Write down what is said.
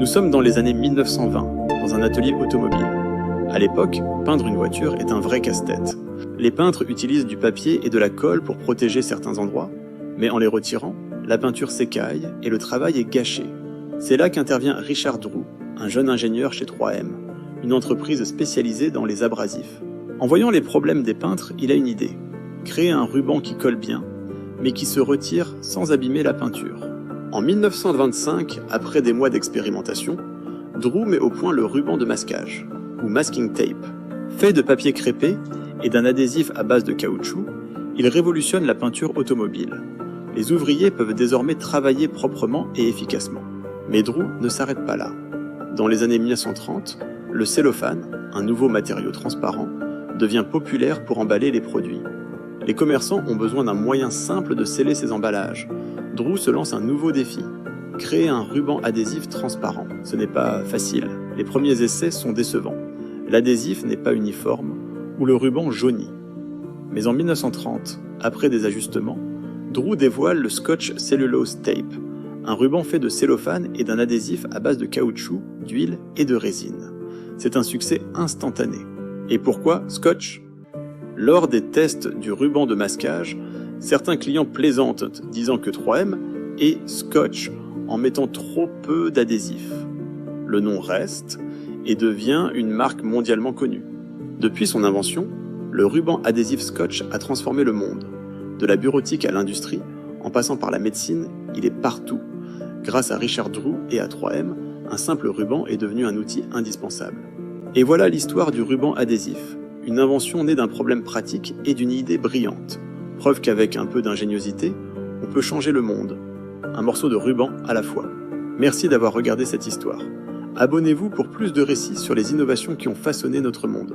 Nous sommes dans les années 1920, dans un atelier automobile. À l'époque, peindre une voiture est un vrai casse-tête. Les peintres utilisent du papier et de la colle pour protéger certains endroits, mais en les retirant, la peinture s'écaille et le travail est gâché. C'est là qu'intervient Richard Drew, un jeune ingénieur chez 3M, une entreprise spécialisée dans les abrasifs. En voyant les problèmes des peintres, il a une idée. Créer un ruban qui colle bien, mais qui se retire sans abîmer la peinture. En 1925, après des mois d'expérimentation, Drew met au point le ruban de masquage, ou masking tape. Fait de papier crêpé et d'un adhésif à base de caoutchouc, il révolutionne la peinture automobile. Les ouvriers peuvent désormais travailler proprement et efficacement. Mais Drew ne s'arrête pas là. Dans les années 1930, le cellophane, un nouveau matériau transparent, devient populaire pour emballer les produits. Les commerçants ont besoin d'un moyen simple de sceller ces emballages. Drew se lance un nouveau défi, créer un ruban adhésif transparent. Ce n'est pas facile, les premiers essais sont décevants. L'adhésif n'est pas uniforme, ou le ruban jaunit. Mais en 1930, après des ajustements, Drew dévoile le Scotch Cellulose Tape, un ruban fait de cellophane et d'un adhésif à base de caoutchouc, d'huile et de résine. C'est un succès instantané. Et pourquoi Scotch ? Lors des tests du ruban de masquage, certains clients plaisantent, disant que 3M est Scotch en mettant trop peu d'adhésif. Le nom reste et devient une marque mondialement connue. Depuis son invention, le ruban adhésif Scotch a transformé le monde. De la bureautique à l'industrie, en passant par la médecine, il est partout. Grâce à Richard Drew et à 3M, un simple ruban est devenu un outil indispensable. Et voilà l'histoire du ruban adhésif, une invention née d'un problème pratique et d'une idée brillante. Preuve qu'avec un peu d'ingéniosité, on peut changer le monde. Un morceau de ruban à la fois. Merci d'avoir regardé cette histoire. Abonnez-vous pour plus de récits sur les innovations qui ont façonné notre monde.